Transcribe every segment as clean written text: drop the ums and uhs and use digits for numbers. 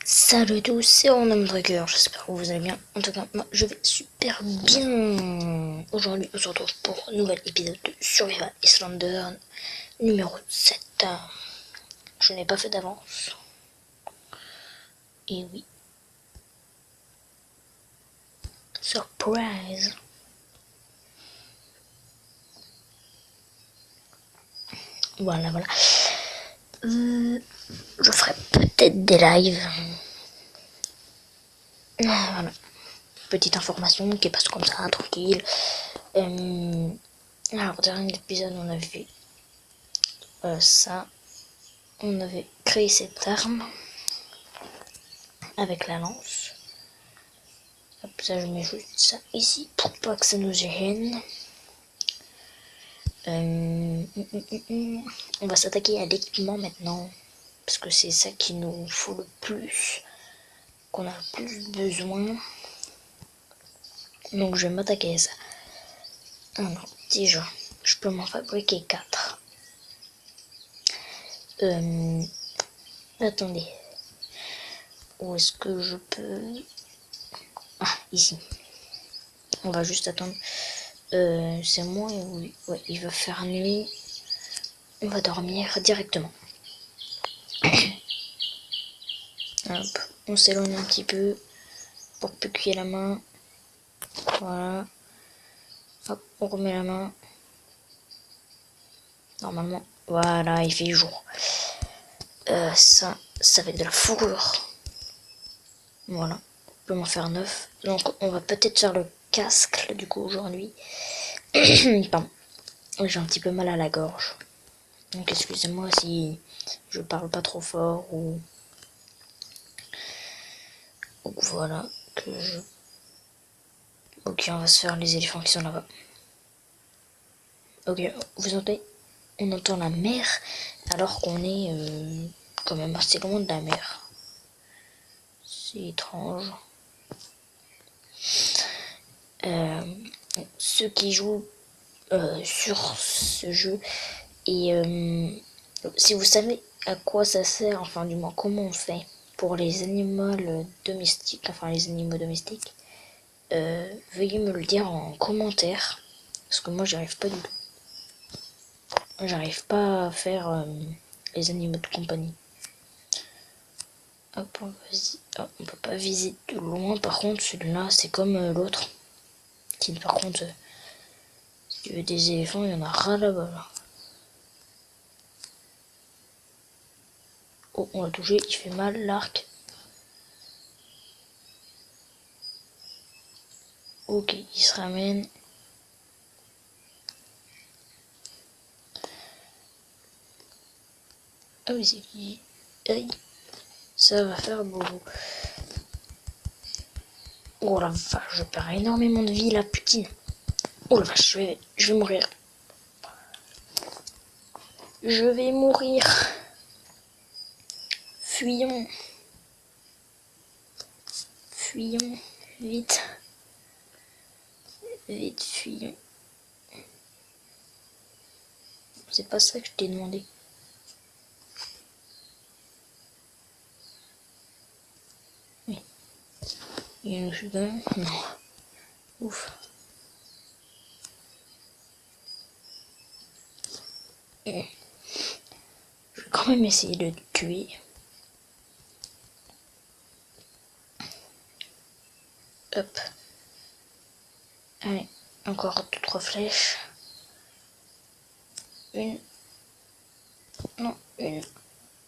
Salut à tous, c'est Random Tracker, j'espère que vous allez bien. En tout cas, moi je vais super bien. Aujourd'hui, on se retrouve pour un nouvel épisode de Survival Islander numéro 7. Je n'ai pas fait d'avance. Et oui. Surprise. Voilà. Je ferai peut-être des lives. Voilà. Petite information qui passe comme ça, tranquille. Alors, dernier épisode, on a vu ça. On avait créé cette arme avec la lance. Hop, ça, je mets juste ça ici pour pas que ça nous gêne. On va s'attaquer à l'équipement maintenant, parce que c'est ça qui nous faut le plus, qu'on a le plus besoin. Donc je vais m'attaquer à ça. Alors déjà, je peux m'en fabriquer 4. Attendez, où est-ce que je peux... Ah, ici. On va juste attendre. C'est moi, oui. Ouais, il va faire nuit. On va dormir directement. Hop, on s'éloigne un petit peu pour plus qu'il y ait la main. Voilà. Hop, on remet la main. Normalement, voilà, il fait jour. Ça va être de la fourrure. Voilà, on peut m'en faire 9. Donc on va peut-être faire le casque là, du coup aujourd'hui. Pardon, j'ai un petit peu mal à la gorge. Donc excusez-moi si je parle pas trop fort ou... Donc voilà, que je... Ok, on va se faire les éléphants qui sont là-bas. Ok, vous entendez? On entend la mer alors qu'on est quand même assez loin de la mer. C'est étrange. Ceux qui jouent sur ce jeu et si vous savez à quoi ça sert, enfin du moins comment on fait pour les animaux domestiques, veuillez me le dire en commentaire parce que moi j'y arrive pas du tout. J'arrive pas à faire les animaux de compagnie. Hop, on peut pas viser de loin. Par contre, celui-là, c'est comme l'autre. Par contre, si tu veux des éléphants, il y en a ras là-bas. Là. Oh, on l'a touché, il fait mal l'arc. Ok, il se ramène. Ah oui, c'est qui? Aïe, ça va faire bobo. Oh la vache, je perds énormément de vie là, putain. Oh la vache, je vais mourir. Je vais mourir. Fuyons. Fuyons. Vite. Vite, fuyons. C'est pas ça que je t'ai demandé. Oui. Il y a une chute. Non. Ouf. Je vais quand même essayer de te tuer. Hop. Allez, encore 2-3 flèches. Une. Non, une.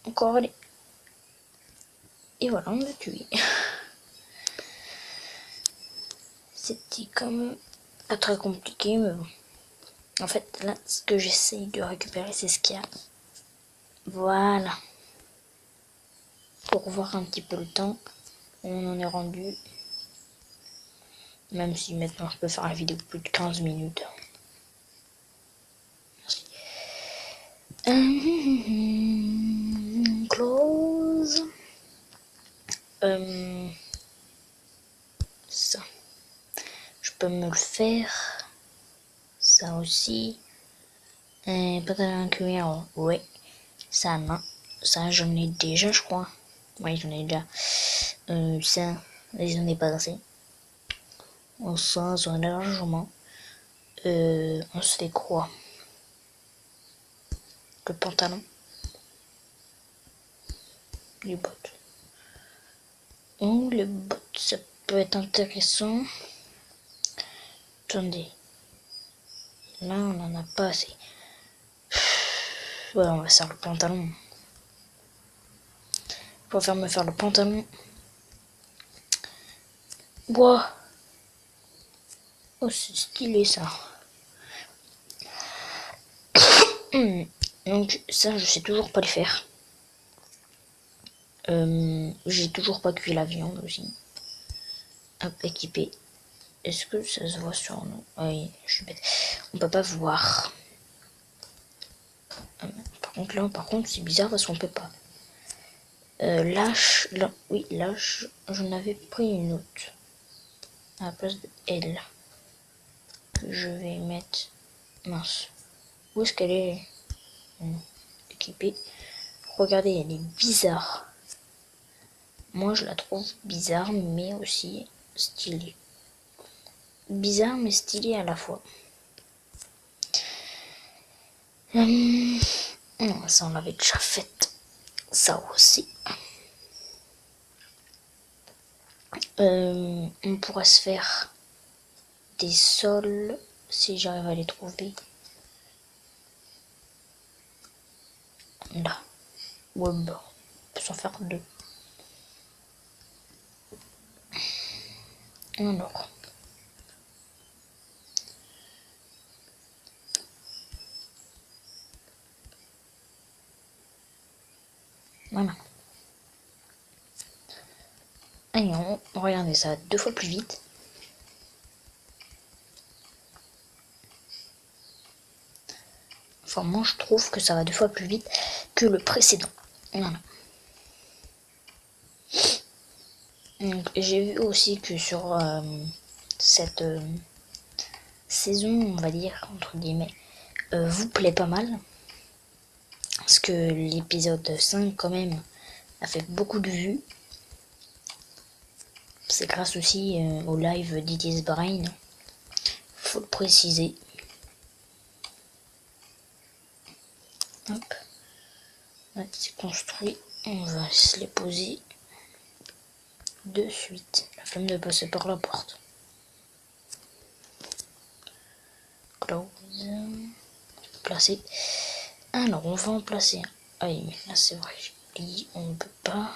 Encore, allez. Et voilà, on l'a tué. C'était quand même pas très compliqué, mais bon. En fait, là, ce que j'essaye de récupérer, c'est ce qu'il y a. Voilà. Pour voir un petit peu le temps, on en est rendu. Même si maintenant je peux faire la vidéo plus de 15 minutes. Merci. Close. Ça. Je peux me le faire. Ça aussi. Pantalon cuir, ouais. Ça, non. Ça, j'en ai déjà, je crois. Oui, j'en ai déjà. Ça, j'en ai pas assez. Ça, j'en ai largement. On se fait quoi? Le pantalon. Les bottes. Oh, les bottes, ça peut être intéressant. Attendez. Là, on en a pas assez. Ouais, on va faire le pantalon. Je préfère me faire le pantalon. Bois. Oh, c'est stylé ça. Donc ça, je sais toujours pas le faire. J'ai toujours pas cuit la viande aussi. Hop, équipé. Est-ce que ça se voit sur nous? Oui, je suis bête. On peut pas voir. Par contre, c'est bizarre parce qu'on peut pas. Lâche, là, oui, lâche. J'en avais pris une autre à la place de L. Que je vais mettre. Mince. Où est-ce qu'elle est? Équipée. Regardez, elle est bizarre. Moi, je la trouve bizarre, mais aussi stylée. Bizarre, mais stylée à la fois. Ça, on l'avait déjà fait. Ça aussi. On pourrait se faire des sols si j'arrive à les trouver. Là. Ouais, bah, on peut s'en faire deux. Alors. Voilà. Allez, regardez, ça va 2 fois plus vite. Enfin, moi, je trouve que ça va 2 fois plus vite que le précédent. Voilà. J'ai vu aussi que sur cette saison, on va dire, entre guillemets, vous plaît pas mal. Parce que l'épisode 5, quand même, a fait beaucoup de vues. C'est grâce aussi au live d'It Brain. Faut le préciser. Hop. Ouais, c'est construit. On va se les poser de suite. La flemme de passer par la porte. Close. Placer. Alors, on va en placer un. Ah oui, mais là c'est vrai, j'ai dit, on ne peut pas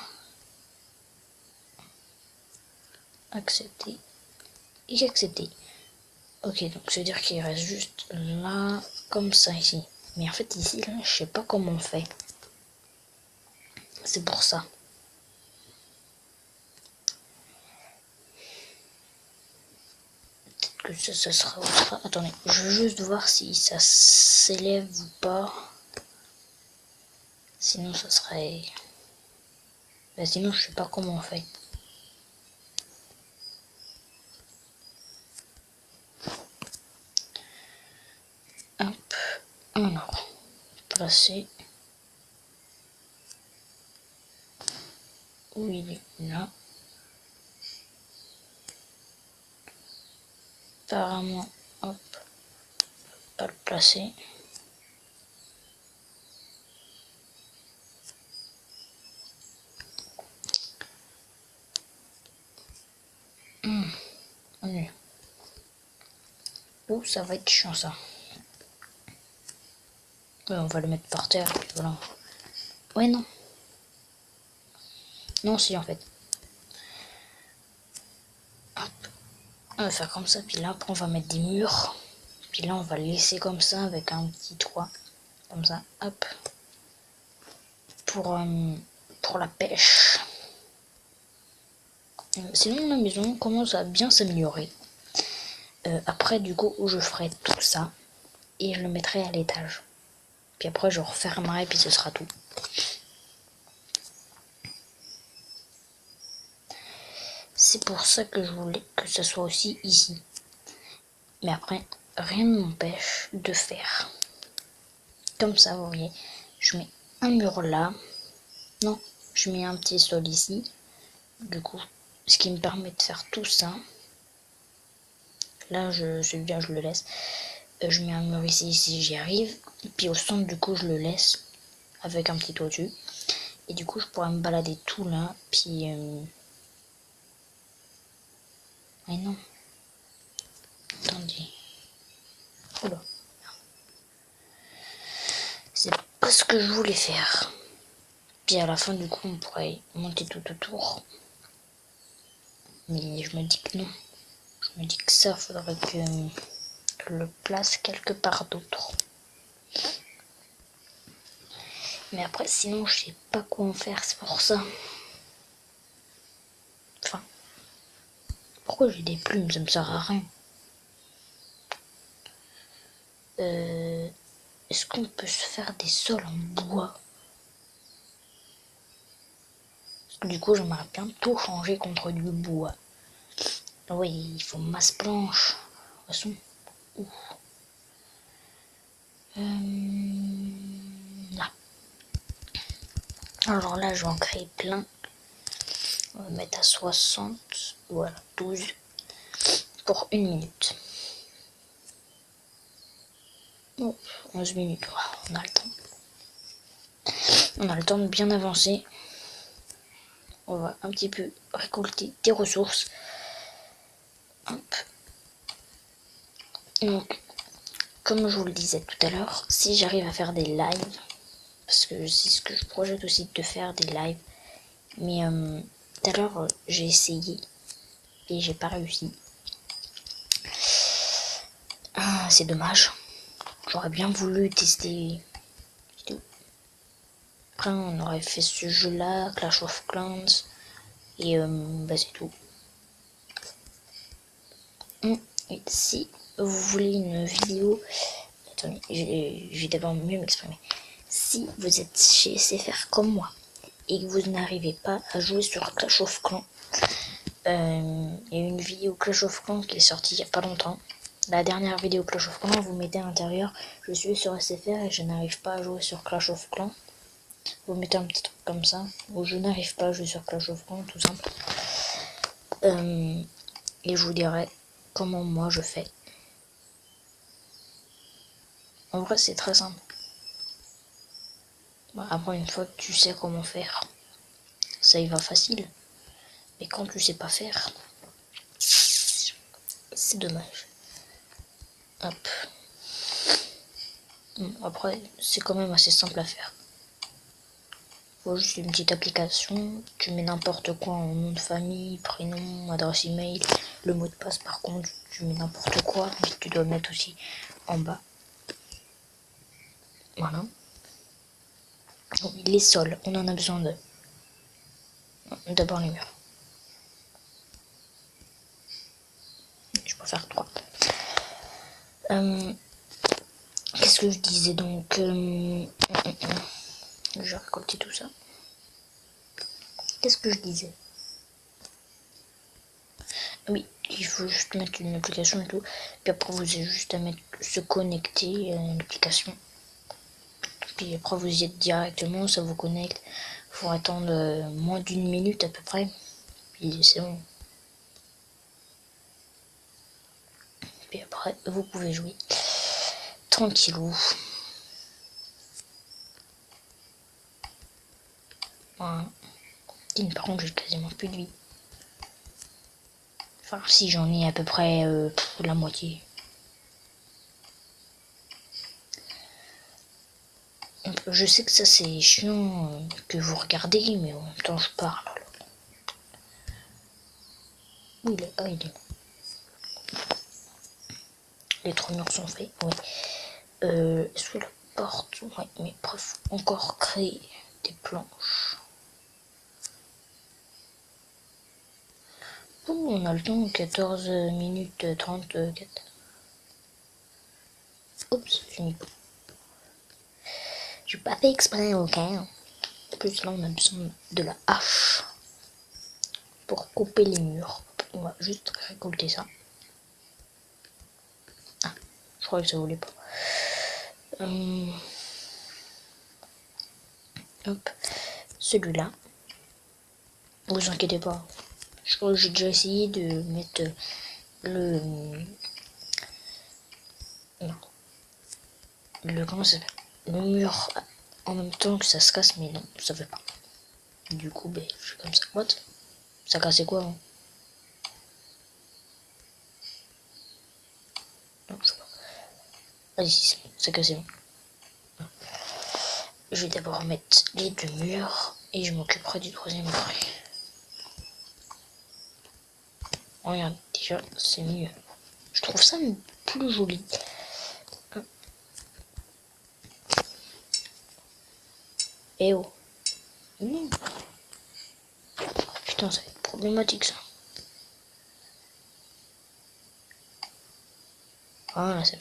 accepter et accepter. Ok, donc ça veut dire qu'il reste juste là, comme ça ici. Mais en fait ici, là, je sais pas comment on fait. C'est pour ça. Peut-être que ça sera autre. Attendez, je veux juste voir si ça s'élève ou pas. Sinon ça serait... Bah, sinon je sais pas comment on fait. Hop, alors, placer. Où il est là. Apparemment, hop, pas le placer. Allez. Ouh, ça va être chiant ça. Ouais, on va le mettre par terre, puis voilà. Ouais, non. Non, si, en fait. Hop. On va faire comme ça, puis là, après, on va mettre des murs. Puis là, on va le laisser comme ça, avec un petit toit. Comme ça, hop. Pour la pêche. Sinon, la maison commence à bien s'améliorer. Après, du coup, je ferai tout ça. Et je le mettrai à l'étage. Puis après, je refermerai, puis ce sera tout. C'est pour ça que je voulais que ça soit aussi ici. Mais après, rien ne m'empêche de faire. Comme ça, vous voyez. Je mets un mur là. Non, je mets un petit sol ici. Du coup, ce qui me permet de faire tout ça. Là, celui-là, je le laisse. Je mets un mur ici si j'y arrive. Puis au centre, du coup, je le laisse avec un petit toit dessus. Et du coup, je pourrais me balader tout là. Puis... Mais non. Attendez. Oula. C'est pas ce que je voulais faire. Puis à la fin, du coup, on pourrait monter tout autour. Mais je me dis que non. Je me dis que ça, faudrait que je le place quelque part d'autre. Mais après, sinon, je sais pas quoi en faire, c'est pour ça. Enfin, pourquoi j'ai des plumes? Ça me sert à rien. Est-ce qu'on peut se faire des sols en bois? Parce que du coup, j'aimerais bien tout changer contre du bois. Oui, il faut masse blanche. De toute façon, là. Alors là, je vais en créer plein. On va mettre à 60. Voilà, 12. Pour 1 minute. Oh, 11 minutes. On a le temps. On a le temps de bien avancer. On va un petit peu récolter des ressources. Hop. Donc, comme je vous le disais tout à l'heure, si j'arrive à faire des lives, parce que c'est ce que je projette aussi de faire, des lives, mais tout à l'heure j'ai essayé et j'ai pas réussi. Ah, c'est dommage. J'aurais bien voulu tester. Après, on aurait fait ce jeu-là, Clash of Clans, et bah c'est tout. Et si vous voulez une vidéo, attendez, je vais d'abord mieux m'exprimer. Si vous êtes chez SFR comme moi et que vous n'arrivez pas à jouer sur Clash of Clans, il y a une vidéo Clash of Clans qui est sortie il n'y a pas longtemps. La dernière vidéo Clash of Clans, vous mettez à l'intérieur, je suis sur SFR et je n'arrive pas à jouer sur Clash of Clans. Vous mettez un petit truc comme ça, où je n'arrive pas à jouer sur Clash of Clans, tout simple. Et je vous dirai comment moi je fais. En vrai, c'est très simple. Après, une fois que tu sais comment faire, ça y va facile. Mais quand tu sais pas faire, c'est dommage. Hop. Après, c'est quand même assez simple à faire. Faut juste une petite application. Tu mets n'importe quoi en nom de famille, prénom, adresse email. Le mot de passe, par contre, tu mets n'importe quoi. Mais tu dois mettre aussi en bas. Voilà. Donc, les sols, on en a besoin de. D'abord les murs. Je peux faire 3. Qu'est-ce que je disais donc Je vais récolter tout ça. Qu'est-ce que je disais? Oui, il faut juste mettre une application et tout. Puis après, vous avez juste à mettre se connecter à l'application. Puis après, vous y êtes directement, ça vous connecte. Il faut attendre moins d'1 minute à peu près. Puis c'est bon. Puis après, vous pouvez jouer tranquillou. Voilà. Par contre, j'ai quasiment plus de vie. Enfin, si j'en ai à peu près la moitié. Je sais que ça c'est chiant que vous regardez, mais en même temps je parle. Où il est? Ah, il est. Les 3 murs sont faits, oui. Est-ce que la porte? Oui, mais bref, encore créer des planches. Oh, on a le temps, 14 minutes 34. Oups, j'ai mis. J'ai pas fait exprès, ok. En plus, là, on a besoin de la hache pour couper les murs. On va juste récolter ça. Ah, je crois que ça voulait pas. Hop, celui-là. Vous inquiétez pas. Je crois que j'ai déjà essayé de mettre le... Non. Comment ça s'appelle? Le mur en même temps que ça se casse, mais non, ça fait pas. Du coup, ben, je fais comme ça. What? Ça cassait quoi, hein? Non, je sais pas. Allez, si, c'est cassé. Bon. Je vais d'abord mettre les 2 murs et je m'occuperai du 3e après. Regarde, déjà, c'est mieux. Je trouve ça plus joli. Eh oh. Non. Putain, ça va être problématique, ça. Voilà, c'est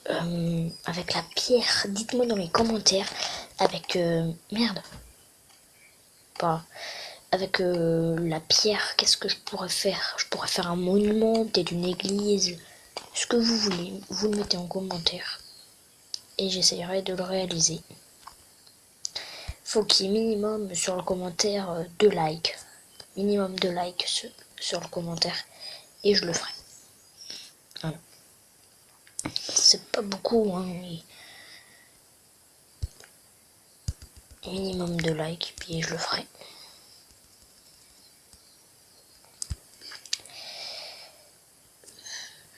bon. Avec la pierre, dites-moi dans les commentaires. Avec... merde. Pas... Avec la pierre, qu'est-ce que je pourrais faire? Je pourrais faire un monument, peut-être une église. Ce que vous voulez, vous le mettez en commentaire. Et j'essayerai de le réaliser. Faut qu'il y ait minimum sur le commentaire 2 likes. Minimum 2 likes sur le commentaire. Et je le ferai. Voilà. C'est pas beaucoup, hein, mais... minimum 2 likes, puis je le ferai.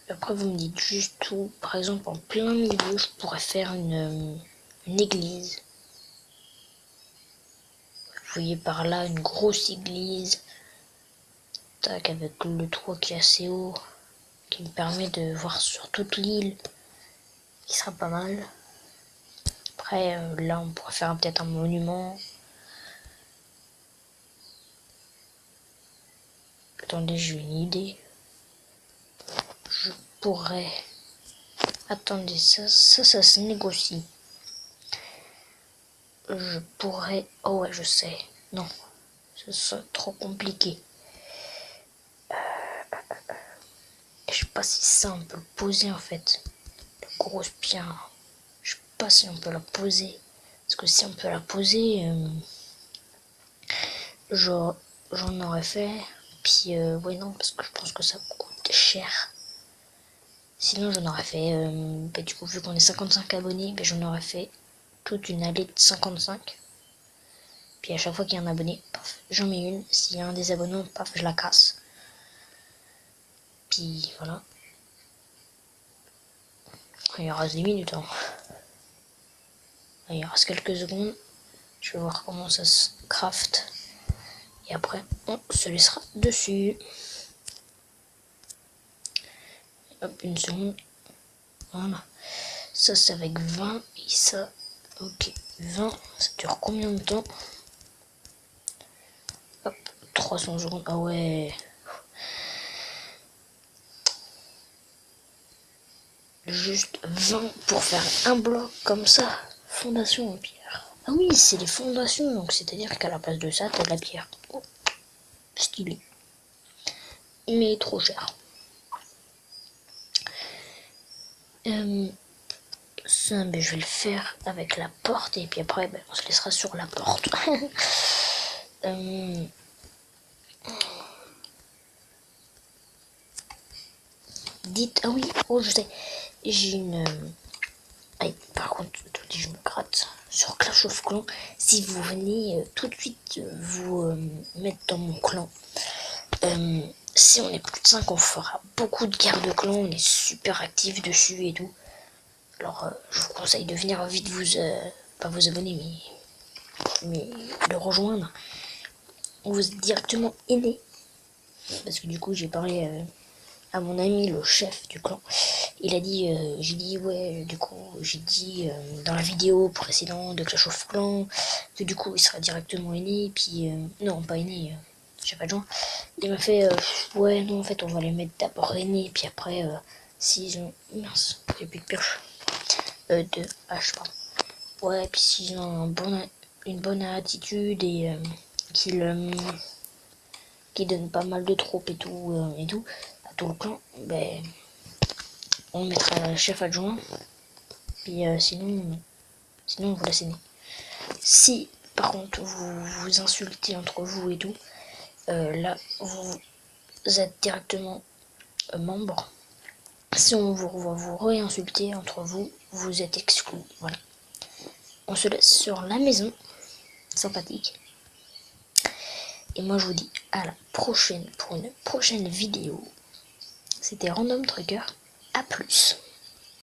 Après, vous me dites juste où, par exemple, en plein milieu, je pourrais faire une église. Vous voyez par là une grosse église. Tac, avec le toit qui est assez haut, qui me permet de voir sur toute l'île, qui sera pas mal. Après, là, on pourrait faire peut-être un monument. Attendez, j'ai une idée. Je pourrais... Attendez, ça se négocie. Je pourrais... Oh ouais, je sais. Non, ce serait trop compliqué. Je sais pas si ça, on peut le poser, en fait. La grosse pierre. Je sais pas si on peut la poser. Parce que si on peut la poser... j'en aurais fait. Puis, ouais, non, parce que je pense que ça coûte cher. Sinon, j'en aurais fait... bah, du coup, vu qu'on est 55 abonnés, bah, j'en aurais fait toute une allée de 55. Puis à chaque fois qu'il y a un abonné, paf, j'en mets une. S'il y a un des abonnés, paf, je la casse. Puis voilà. Il reste 10 minutes. Hein. Il reste quelques secondes. Je vais voir comment ça se craft. Et après, on se laissera dessus. Hop, une seconde. Voilà. Ça, c'est avec 20. Et ça, ok. 20, ça dure combien de temps? Hop, 300 secondes. Ah ouais. Juste 20 pour faire un bloc comme ça. Fondation en pierre. Ah oui, c'est les fondations. Donc, c'est-à-dire qu'à la place de ça, t'as de la pierre. Oh, stylé. Mais trop cher. Ça, ben, je vais le faire avec la porte. Et puis après, ben, on se laissera sur la porte. Dites... Ah oui, oh, je sais. J'ai une... Aïe, par contre, attendez, je me gratte. Sur Clash of Clans, si vous venez tout de suite vous mettre dans mon clan, si on est plus de 5, on fera beaucoup de guerres de clans, on est super actifs dessus et tout. Alors, je vous conseille de venir vite pas vous abonner, mais le rejoindre. Vous êtes directement aidé. Parce que du coup, j'ai parlé à mon ami, le chef du clan. Il a dit, j'ai dit, ouais, du coup, j'ai dit dans la vidéo précédente de Clash of Clans que du coup, il sera directement aîné. Puis, non, pas aîné, j'ai pas de joint. Il m'a fait, ouais, non, en fait, on va les mettre d'abord aînés, puis après, s'ils ont. Mince, j'ai plus de pioche. De hache, pardon. Ouais, puis s'ils ont une bonne attitude et qu'ils donnent pas mal de troupes et tout, à tout le clan, ben. On mettra le chef adjoint. Puis sinon on vous laisse aider. Si par contre vous vous insultez entre vous et tout, là vous êtes directement membre. Si on vous revoit vous réinsulter entre vous, vous êtes exclu. Voilà. On se laisse sur la maison, sympathique. Et moi je vous dis à la prochaine pour une prochaine vidéo. C'était Random Trucker. À plus.